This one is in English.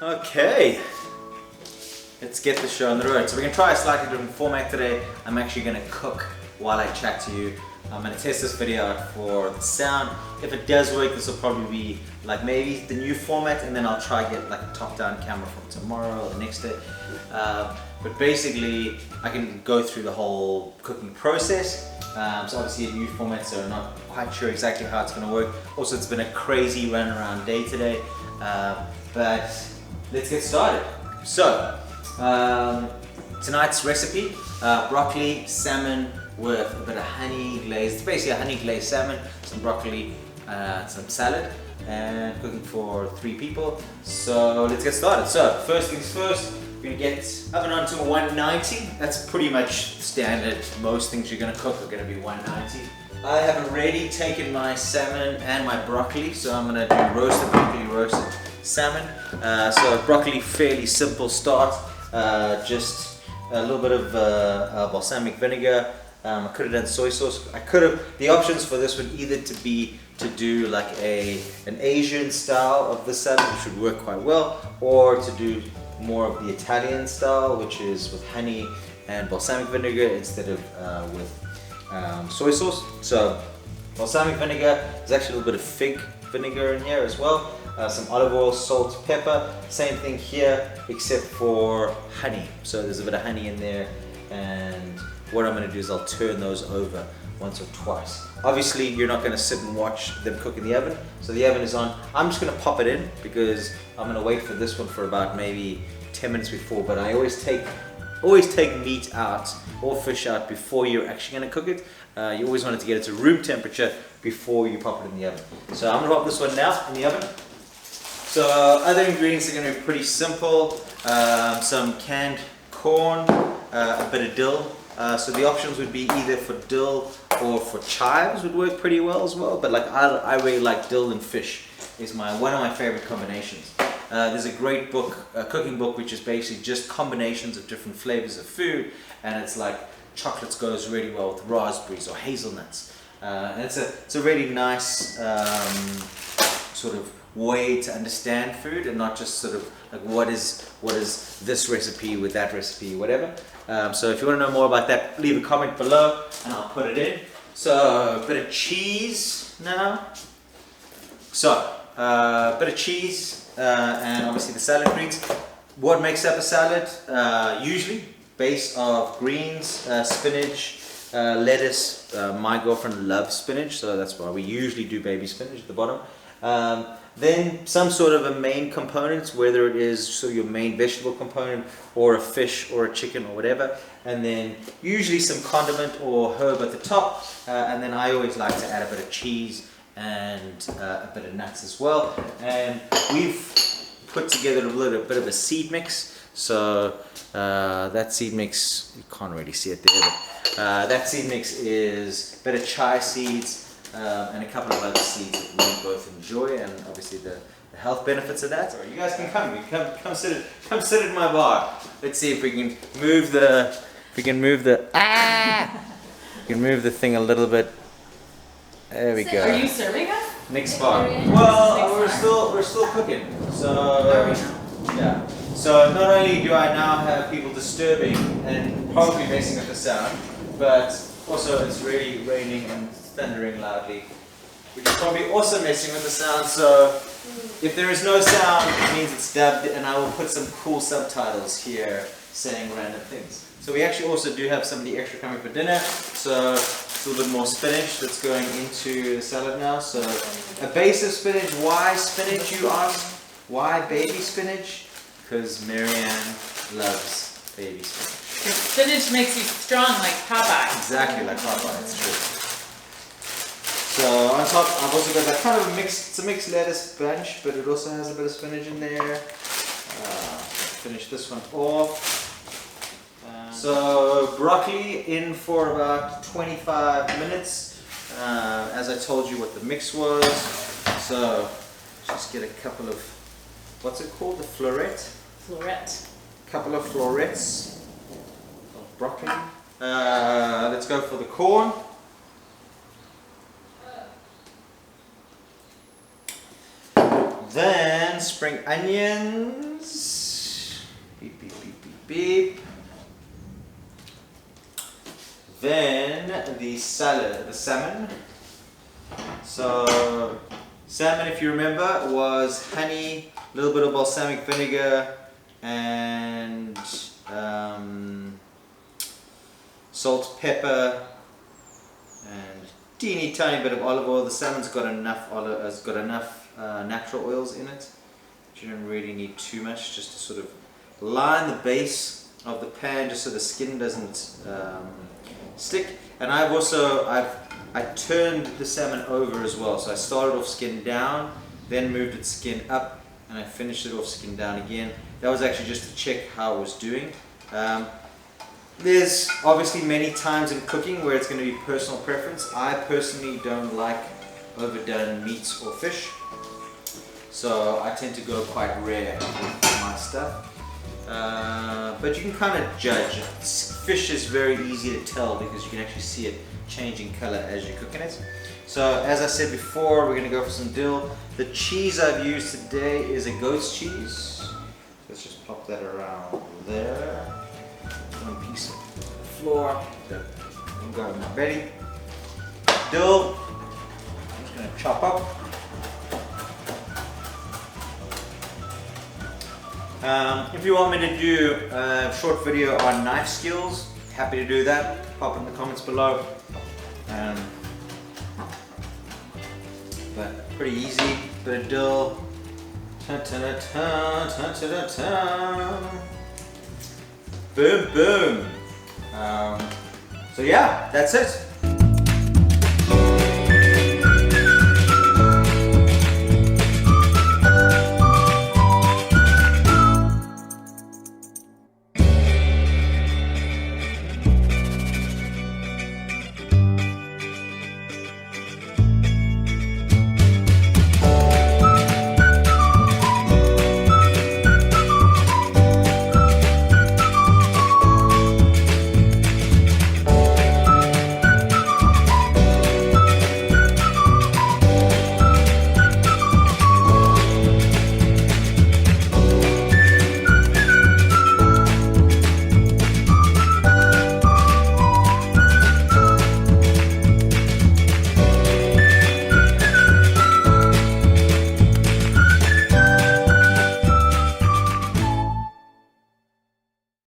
Okay, let's get the show on the road. So we're going to try a slightly different format today. I'm actually going to cook while I chat to you. I'm going to test this video out for the sound. If it does work, this will probably be like maybe the new format, and then I'll try get like a top-down camera from tomorrow or the next day. But basically, I can go through the whole cooking process. So obviously a new format, so I'm not quite sure exactly how it's going to work. Also, it's been a crazy run around day today, but let's get started. So tonight's recipe, broccoli, salmon with a bit of honey glazed, it's basically a honey glazed salmon, some broccoli, some salad, and cooking for 3 people. So let's get started. So first things first, we're gonna get oven on to 190. That's pretty much standard. Most things you're gonna cook are gonna be 190. I have already taken my salmon and my broccoli, so I'm gonna do roasted broccoli, roasted salmon. So broccoli, fairly simple start. Just a little bit of balsamic vinegar. I could have done soy sauce. The options for this would either be to do like an Asian style of the salad, which would work quite well, or to do more of the Italian style, which is with honey and balsamic vinegar instead of with soy sauce. So balsamic vinegar, there's actually a little bit of fig vinegar in here as well. Some olive oil, salt, pepper. Same thing here, except for honey. So there's a bit of honey in there, and what I'm going to do is I'll turn those over once or twice. Obviously, you're not going to sit and watch them cook in the oven. So the oven is on. I'm just going to pop it in because I'm going to wait for this one for about maybe 10 minutes before. But I always take meat out or fish out before you're actually going to cook it. You always want it to get it to room temperature before you pop it in the oven. So I'm going to pop this one now in the oven. So other ingredients are going to be pretty simple. Some canned corn, a bit of dill. So the options would be either for dill or for chives would work pretty well as well. But like I really like dill and fish is one of my favorite combinations. There's a great book, a cooking book, which is basically just combinations of different flavors of food, and it's like chocolates goes really well with raspberries or hazelnuts, and it's a really nice sort of way to understand food, and not just sort of like what is this recipe with that recipe, whatever. So if you want to know more about that, leave a comment below and I'll put it in. So a bit of cheese now. So a bit of cheese and obviously the salad greens. What makes up a salad? Usually base of greens, spinach, lettuce. My girlfriend loves spinach, so that's why we usually do baby spinach at the bottom. Then some sort of a main component, whether it is sort of your main vegetable component or a fish or a chicken or whatever, and then usually some condiment or herb at the top, and then I always like to add a bit of cheese and a bit of nuts as well. And we've put together a little bit of a seed mix. So that seed mix, you can't really see it there, but that seed mix is a bit of chia seeds, and a couple of other seeds that we both enjoy, and obviously the health benefits of that. So you guys can come sit at my bar. Let's see if we can move the we can move the thing a little bit. There we go. Are you serving us? Next bar. Well, we're still cooking. So yeah. So not only do I now have people disturbing and probably messing with the sound, but also it's really raining and thundering loudly, which is probably also messing with the sound. So if there is no sound, it means it's dubbed, and I will put some cool subtitles here saying random things. So we actually also do have somebody extra coming for dinner, so it's a little bit more spinach that's going into the salad now. So a base of spinach. Why spinach, you ask? Why baby spinach? Because Marianne loves baby spinach. Spinach makes you strong like Popeye. Exactly like Popeye, it's true. So on top, I've also got that kind of it's a mixed lettuce bunch, but it also has a bit of spinach in there. Finish this one off. So broccoli in for about 25 minutes. As I told you what the mix was. So just get a couple of, what's it called? The floret? Floret. Couple of florets of broccoli. Let's go for the corn. Then spring onions. onions. Beep, beep, beep, beep, beep. Then the salad, the salmon. So salmon, if you remember, was honey, a little bit of balsamic vinegar, and salt, pepper, and teeny tiny bit of olive oil. The salmon's got enough natural oils in it. You don't really need too much, just to sort of line the base of the pan, just so the skin doesn't stick. And I turned the salmon over as well. So I started off skin down, then moved its skin up, and I finished it off skin down again. That was actually just to check how it was doing. There's obviously many times in cooking where it's going to be personal preference. I personally don't like overdone meats or fish, so I tend to go quite rare with my stuff. But you can kind of judge. Fish is very easy to tell because you can actually see it changing color as you're cooking it. So as I said before, we're going to go for some dill. The cheese I've used today is a goat's cheese. Let's just pop that around there. One piece of flour. I'm going ready. Dill. I'm just going to chop up. If you want me to do a short video on knife skills, happy to do that. Pop in the comments below. But pretty easy. Bit of dill. Boom, boom. So yeah, that's it.